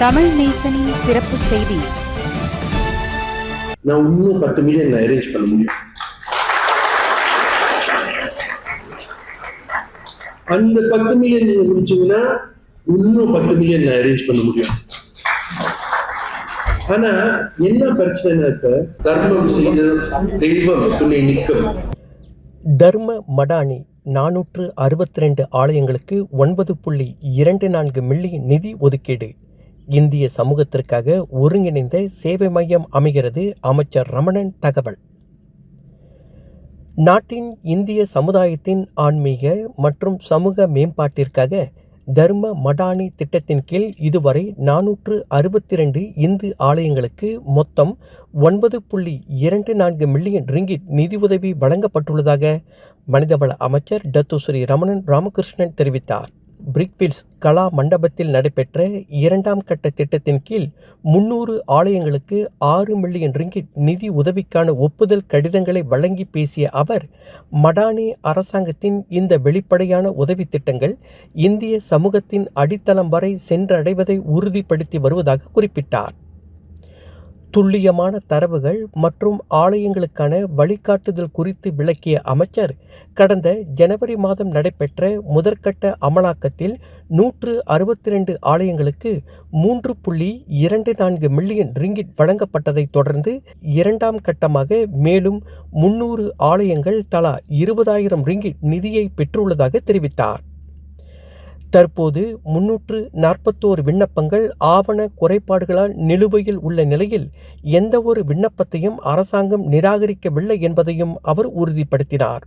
தமிழ் நேசனின் சிறப்பு செய்தி. நான் இன்னும் 10 மில்லியன் நான் அரேஞ்ச் பண்ண முடியும். அந்த 10 மில்லியன் நீங்க முடிச்சீங்கன்னா இன்னும் 10 மில்லியன் நான் அரேஞ்ச் பண்ண முடியும். ஆனா என்ன பிரச்சனை, இப்ப தர்மம் செய்து தெய்வம் துணை நிற்கும். தர்ம மடானி 462 ஆலயங்களுக்கு 9.24 மில்லியன் நிதி ஒதுக்கீடு. இந்திய சமூகத்திற்காக ஒருங்கிணைந்த சேவை மையம் அமைகிறது. அமைச்சர் ரமணன் தகவல். நாட்டின் இந்திய சமுதாயத்தின் ஆன்மீக மற்றும் சமூக மேம்பாட்டிற்காக தர்ம மடானி திட்டத்தின் கீழ் இதுவரை 462 இந்து ஆலயங்களுக்கு மொத்தம் 9.24 மில்லியன் ரிங்கிட் நிதியுதவி வழங்கப்பட்டுள்ளதாக மனிதவள அமைச்சர் டத்துஸ்ரீ ரமணன் ராமகிருஷ்ணன் தெரிவித்தார். பிரிக்ஃபீல்ட்ஸ் கலா மண்டபத்தில் நடைபெற்ற 2ஆம் கட்ட திட்டத்தின் கீழ் 300 ஆலயங்களுக்கு 6 மில்லியன் ரிங்கிட் நிதி உதவிக்கான ஒப்புதல் கடிதங்களை வழங்கி பேசிய அவர், மடானி அரசாங்கத்தின் இந்த வெளிப்படையான உதவி திட்டங்கள் இந்திய சமூகத்தின் அடித்தளம் வரை சென்றடைவதை உறுதிப்படுத்தி வருவதாக குறிப்பிட்டார். துல்லியமான தரவுகள் மற்றும் ஆலயங்களுக்கான வழிகாட்டுதல் குறித்து விளக்கிய அமைச்சர், கடந்த ஜனவரி மாதம் நடைபெற்ற முதற்கட்ட அமலாக்கத்தில் 162 ஆலயங்களுக்கு 3.24 மில்லியன் ரிங்கிட் வழங்கப்பட்டதை தொடர்ந்து 2ஆம் கட்டமாக மேலும் 300 ஆலயங்கள் தலா 20,000 ரிங்கிட் நிதியை பெற்றுள்ளதாக தெரிவித்தார். தற்போது 341 விண்ணப்பங்கள் ஆவண குறைபாடுகளால் நிலுவையில் உள்ள நிலையில் எந்த ஒரு விண்ணப்பத்தையும் அரசாங்கம் நிராகரிக்கவில்லை என்பதையும் அவர் உறுதிப்படுத்தினார்.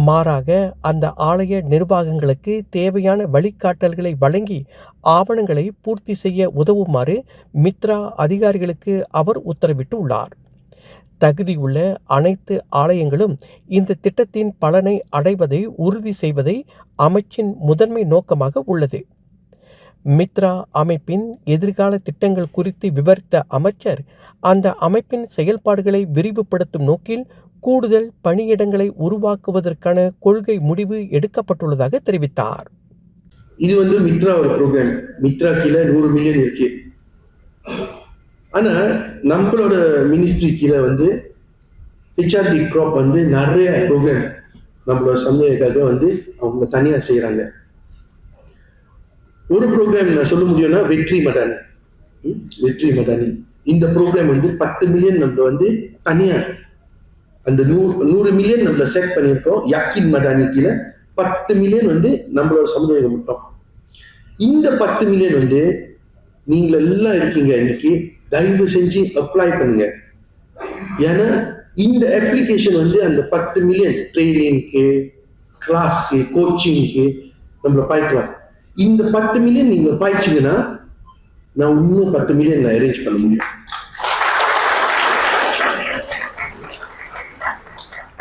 மாறாக அந்த ஆலய நிர்வாகங்களுக்கு தேவையான வழிகாட்டல்களை வழங்கி ஆவணங்களை பூர்த்தி செய்ய உதவுமாறு மித்ரா அதிகாரிகளுக்கு அவர் உத்தரவிட்டுள்ளார். தகுதியுள்ள அனைத்து ஆலயங்களும் இந்த திட்டத்தின் பலனை அடைவதை உறுதி செய்வதை அமைச்சின் முதன்மை நோக்கமாக உள்ளது. மித்ரா அமைப்பின் எதிர்கால திட்டங்கள் குறித்து விவரித்த அமைச்சர், அந்த அமைப்பின் செயல்பாடுகளை விரிவுபடுத்தும் நோக்கில் கூடுதல் பணியிடங்களை உருவாக்குவதற்கான கொள்கை முடிவு எடுக்கப்பட்டுள்ளதாக தெரிவித்தார். இது மித்ரா ஒரு ப்ரோக்ராம். மித்ரா கீழே 100 மில்லியன் இருக்கு. ஆனா நம்மளோட மினிஸ்ட்ரி கீழே ஹெச்ஆர்டி கிராப் நிறைய ப்ரோக்ராம் நம்மளோட சமுதாயத்துக்காக அவங்க தனியா செய்யறாங்க. ஒரு ப்ரோக்ராம் நான் சொல்ல முடியும்னா வெற்றி மடானி. இந்த ப்ரோக்ராம் 10 மில்லியன் நம்ம தனியா அந்த 100 மில்லியன் நம்மள செட் பண்ணியிருக்கோம். யாக்கின் மடானி கீழே 10 மில்லியன் நம்மளோட சமுதாயம் மட்டும். இந்த 10 மில்லியன் நீங்க எல்லாம் இருக்கீங்க இன்னைக்கு, தயவு செஞ்சு அப்ளை பண்ணுங்க. ஏன்னா இந்த அப்ளிகேஷன் அந்த 10 மில்லியன் ட்ரைனிங்க்கு, கிளாஸ்க்கு, கோச்சிங்க்கு நம்மள பாய்க்கலாம். இந்த 10 மில்லியன் நீங்க பாய்ச்சிங்கன்னா நான் இன்னும் 10 மில்லியன் நான் அரேஞ்ச் பண்ண முடியும்.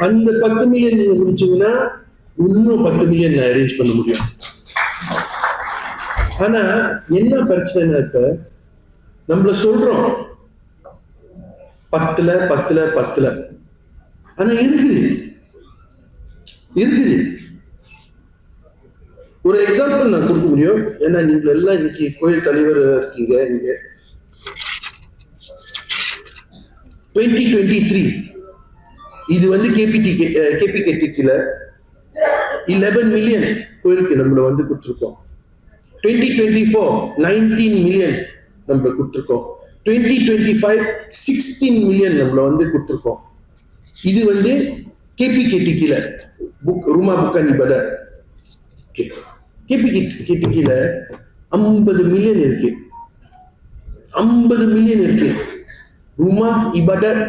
அந்த 10 மில்லியன் நீங்க முடிச்சீங்கன்னா இன்னும் 10 மில்லியன் நான் அரேஞ்ச் பண்ண முடியும். ஆனா என்ன பிரச்சனை, இப்ப நம்மள சொல்றோம் 10 ஆனா இருக்குது. ஒரு எக்ஸாம்பிள் நான் கொடுக்க முடியும். ஏன்னா நீங்க எல்லாம் இன்னைக்கு கோயில் தலைவர் இருக்கீங்க. நீங்க 2023 இது கேபிகேடி கீழே 11 மில்லியன் கோயிலுக்கு நம்மள கொடுத்துருக்கோம். 2024 19 மில்லியன் நம்ம கொடுத்துருக்கோம். 2025 16 மில்லியன் நம்மள கொடுத்துருக்கோம். இது கேபிகேடி கீழே ரூமா புக்கா நிபட கேபிகேடி கீழே 50 மில்லியன் இருக்கு. 50 மில்லியன் இருக்கு. ரூமா இபாதத்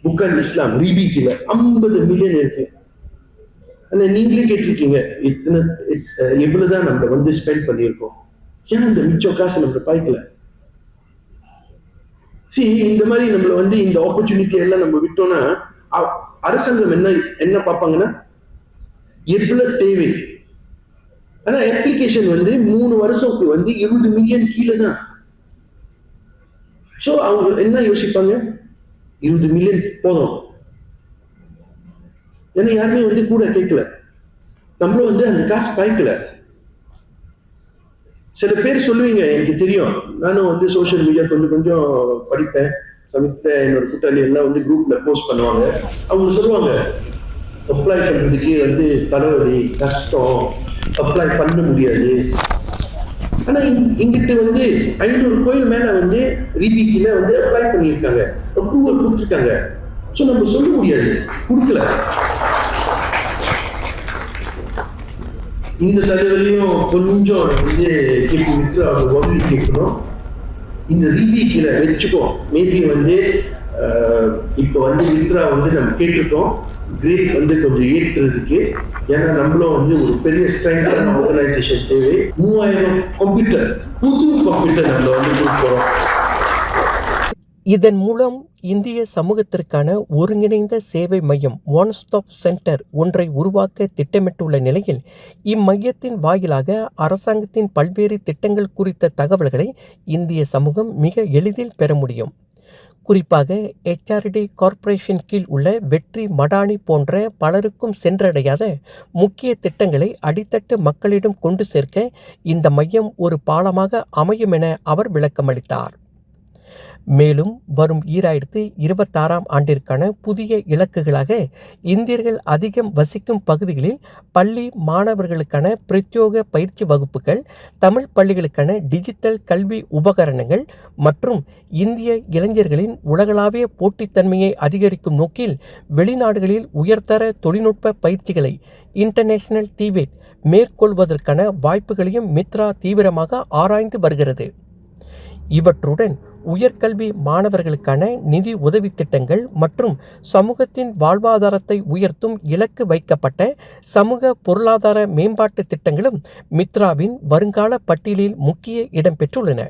புக்கான் இஸ்லாம் ரீபி கீழே 50 மில்லியன் இருக்கு. ஆனா நீங்களே கேட்டிருக்கீங்க எவ்வளவுதான் நம்ம ஸ்பெண்ட் பண்ணியிருக்கோம். ஏன் இந்த மிச்சம் காசு நம்ம பாய்க்கல? இந்த மாதிரி நம்மள இந்த ஆப்பர்ச்சுனிட்டி எல்லாம் நம்ம விட்டோம்னா அரசாங்கம் என்ன பார்ப்பாங்கன்னா எவ்வளவு தேவை. ஆனா அப்ளிகேஷன் 3 வருஷத்துக்கு 20 மில்லியன் கீழே தான். சோ அவங்க என்ன யோசிப்பாங்க, 20 மில்லியன் போதும். ஏன்னா யாருமே கூட கேட்கல. நம்மளும் அந்த காசு பாய்க்கல. சில பேர் சொல்லுவீங்க, எனக்கு தெரியும், நானும் வந்து சோஷியல் மீடியா கொஞ்சம் கொஞ்சம் படிப்பேன். சமயத்தில் என்னோட கூட்டாளி எல்லாம் வந்து குரூப்ல போஸ்ட் பண்ணுவாங்க. அவங்க சொல்லுவாங்க, அப்ளை பண்றதுக்கு வந்து தலைவலி, கஷ்டம், அப்ளை பண்ண முடியாது. ஆனா இங்கிட்டு வந்து 500 கோயில் மேல வந்து ரீபிக்கில வந்து அப்ளை பண்ணியிருக்காங்க, அப்ரூவல் கொடுத்துருக்காங்க. ஸோ நம்ம சொல்ல முடியாது கொடுக்கல. இந்த தலைவலையும் கொஞ்சம் வந்து கேள்வி விட்டு அவங்க வங்கி கேட்கணும். இந்த ரீபிக்கில வச்சுக்கோ, மேபி வந்து இப்போ வந்து மித்ரா வந்து நம்ம கேட்டிருக்கோம் கிரேட் வந்து கொஞ்சம் ஏற்றுறதுக்கு. ஏன்னா நம்மளும் வந்து ஒரு பெரிய ஸ்ட்ரெங்கான ஆர்கனைசேஷன் தேவை. 3000 கம்ப்யூட்டர், புது கம்ப்யூட்டர் நம்ம வந்து கொடுக்குறோம். இதன் மூலம் இந்திய சமூகத்திற்கான ஒருங்கிணைந்த சேவை மையம் ஒன் ஸ்டாப் சென்டர் ஒன்றை உருவாக்க திட்டமிட்டுள்ள நிலையில் இம்மையத்தின் வாயிலாக அரசாங்கத்தின் பல்வேறு திட்டங்கள் குறித்த தகவல்களை இந்திய சமூகம் மிக எளிதில் பெற முடியும். குறிப்பாக HRD கார்ப்பரேஷன் கீழ் உள்ள வெற்றி மடானி போன்ற பலருக்கும் சென்றடையாத முக்கிய திட்டங்களை அடித்தட்டு மக்களிடம் கொண்டு சேர்க்க இந்த மையம் ஒரு பாலமாக அமையும் என அவர் விளக்கமளித்தார். மேலும் வரும் 2026ஆம் ஆண்டிற்கான புதிய இலக்குகளாக இந்தியர்கள் அதிகம் வசிக்கும் பகுதிகளில் பள்ளி மாணவர்களுக்கான பிரத்யோக பயிற்சி வகுப்புகள், தமிழ் பள்ளிகளுக்கான டிஜிட்டல் கல்வி உபகரணங்கள் மற்றும் இந்திய இளைஞர்களின் உலகளாவிய போட்டித்தன்மையை அதிகரிக்கும் நோக்கில் வெளிநாடுகளில் உயர்தர தொழில்நுட்ப பயிற்சிகளை இன்டர்நேஷனல் டிவேட் மேற்கொள்வதற்கான வாய்ப்புகளையும் மித்ரா தீவிரமாக ஆராய்ந்து வருகிறது. இவற்றுடன் உயர்கல்வி மாணவர்களுக்கான நிதி உதவி திட்டங்கள் மற்றும் சமூகத்தின் வாழ்வாதாரத்தை உயர்த்தும் இலக்கு வைக்கப்பட்ட சமூக பொருளாதார மேம்பாட்டு திட்டங்களும் மித்ராவின் வருங்கால பட்டியலில் முக்கிய இடம் பெற்றுள்ளன.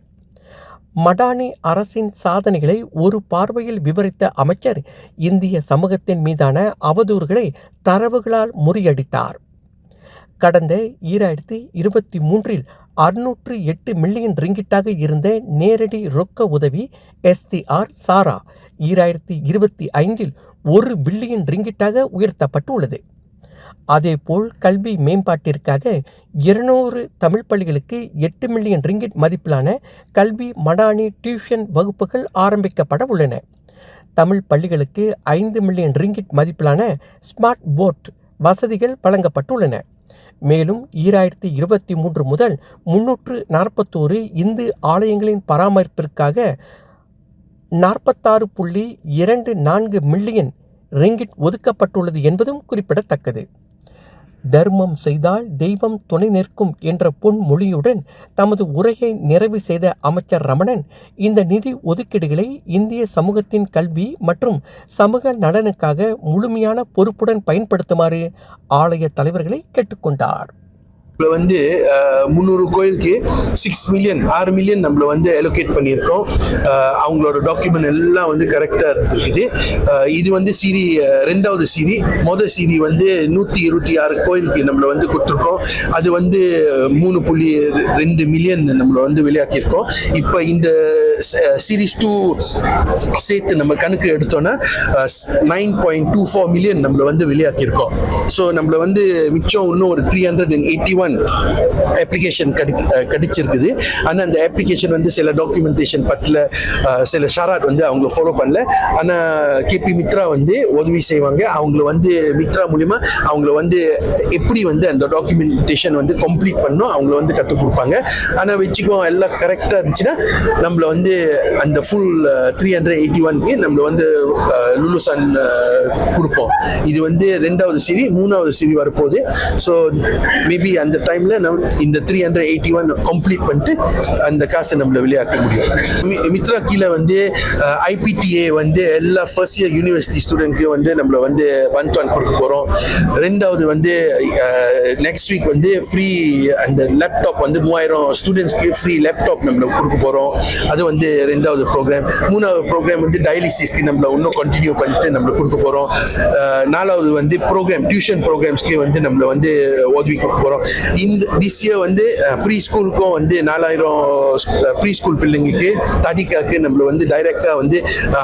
மடானி அரசின் சாதனைகளை ஒரு பார்வையில் விவரித்த அமைச்சர் இந்திய சமூகத்தின் மீதான அவதூறுகளை தரவுகளால் முறியடித்தார். கடந்த 2023இல் 608 மில்லியன் ரிங்கிட்டாக இருந்த நேரடி ரொக்க உதவி SCR சாரா 2025இல் 1 பில்லியன் ரிங்கிட்டாக உயர்த்தப்பட்டுள்ளது. அதேபோல் கல்வி மேம்பாட்டிற்காக 200 தமிழ் பள்ளிகளுக்கு 8 மில்லியன் ரிங்கிட் மதிப்பிலான கல்வி மடானி டியூஷன் வகுப்புகள் ஆரம்பிக்கப்பட உள்ளன. தமிழ் பள்ளிகளுக்கு 5 மில்லியன் ரிங்கிட் மதிப்பிலான ஸ்மார்ட் போர்ட் வசதிகள் வழங்கப்பட்டுள்ளன. மேலும் 2023 முதல் 341 இந்து ஆலயங்களின் பராமரிப்பிற்காக 46.24 மில்லியன் ரிங்கிட் ஒதுக்கப்பட்டுள்ளது என்பதும் குறிப்பிடத்தக்கது. தர்மம் செய்தால் தெய்வம் துணை நிற்கும் என்ற பொன்மொழியுடன் தமது உரையை நிறைவு செய்த அமைச்சர் ரமணன் இந்த நிதி ஒதுக்கீடுகளை இந்திய சமூகத்தின் கல்வி மற்றும் சமூக நலனுக்காக முழுமையான பொறுப்புடன் பயன்படுத்துமாறு ஆலய தலைவர்களை கேட்டுக்கொண்டார். வந்து 300 கோயிலுக்கு 6 மில்லியன் நம்மள வந்து அலோகேட் பண்ணியிருக்கோம். அவங்களோட டாக்குமெண்ட் எல்லாம் வந்து கரெக்டாக இருக்குது. இது வந்து ரெண்டாவது முதல் சீரி வந்து 126 கோயிலுக்கு நம்மள வந்து கொடுத்துருக்கோம். அது வந்து 3.2 மில்லியன் நம்மள வந்து வெளியாக்கியிருக்கோம். இப்போ இந்த சீரீஸ் 2 சேர்த்து நம்ம கணக்கு எடுத்தோன்னா 9.24 மில்லியன் நம்மள வந்து வெளியாக்கியிருக்கோம். ஸோ நம்மள வந்து மிச்சம் இன்னும் ஒரு 381 அப்ளிகேஷன் கிடைச்சிருக்குது. ஆனால் அந்த அப்ளிகேஷன் வந்து சில டாக்குமெண்டேஷன் பற்றில சில ஷாராட் வந்து அவங்க ஃபாலோ பண்ணல. ஆனால் கேபி மித்ரா வந்து உதவி செய்வாங்க. அவங்கள வந்து மித்ரா மூலிமா அவங்கள வந்து எப்படி வந்து அந்த டாக்குமெண்டேஷன் வந்து கம்ப்ளீட் பண்ணணும் அவங்கள வந்து கற்றுக் கொடுப்பாங்க. ஆனால் வச்சுக்கோ எல்லாம் கரெக்டாக இருந்துச்சுன்னா நம்மள வந்து அந்த ஃபுல் 381க்கு நம்மள வந்து லுலுசான் கொடுப்போம். இது வந்து 2வது சீரி 3வது சீரி வரப்போகுது. ஸோ மேபி அந்த டைம்ல நம்ம இந்த 381 கம்ப்ளீட் பண்ணிட்டு அந்த காசை நம்மள வெளியாக்க முடியும். மித்ரா கீழே வந்து IPTA வந்து எல்லா ஃபர்ஸ்ட் இயர் யூனிவர்சிட்டி ஸ்டூடெண்ட்க்கு வந்து நம்மள வந்து பந்த்வான் கொடுக்க போகிறோம். 2வது வந்து நெக்ஸ்ட் வீக் வந்து ஃப்ரீ அந்த லேப்டாப் வந்து 3000 ஸ்டூடெண்ட்ஸ்க்கு ஃப்ரீ லேப்டாப் நம்மள கொடுக்க போகிறோம். அது வந்து 2வது ப்ரோக்ராம். 3வது ப்ரோக்ராம் வந்து டயாலிசிஸ்க்கு நம்மள இன்னும் கண்டினியூ பண்ணிட்டு நம்மள கொடுக்க போகிறோம். 4வது வந்து டியூஷன் ப்ரோக்ராம்ஸ்க்கு வந்து நம்மள வந்து உதவி கொடுக்க போகிறோம். திஸ் இயர் வந்து ப்ரீ ஸ்கூலுக்கும் வந்து 4000 ப்ரீ ஸ்கூல் பிள்ளைங்களுக்கு தடிக்காக்கு நம்மள வந்து டைரக்டா வந்து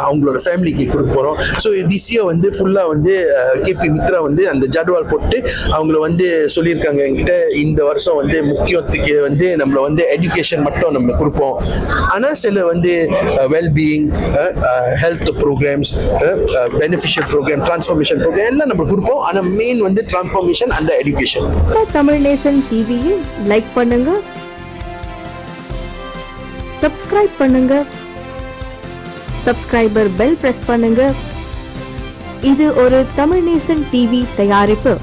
அவங்களோட ஃபேமிலிக்கு கொடுக்க போறோம். ஸோ திஸ் இயர் வந்து ஃபுல்லா வந்து கேபி மித்ரா வந்து அந்த ஜட்வால் போட்டு அவங்கள வந்து சொல்லியிருக்காங்க என்கிட்ட, இந்த வருஷம் வந்து முக்கியத்துக்கு வந்து நம்மள வந்து எஜுகேஷன் மட்டும் நம்ம கொடுப்போம். ஆனால் சில வந்து wellbeing, health programs, beneficial program, transformation program எல்லாம் நம்ம கொடுப்போம். ஆனால் மெயின் வந்து transformation and education. Tamil Nation டிவியை லைக் பண்ணுங்க, சப்ஸ்கிரைப் பண்ணுங்க, சப்ஸ்கிரைபர் பெல் பிரஸ் பண்ணுங்க. இது ஒரு தமிழ் நேசன் டிவி தயாரிப்பு.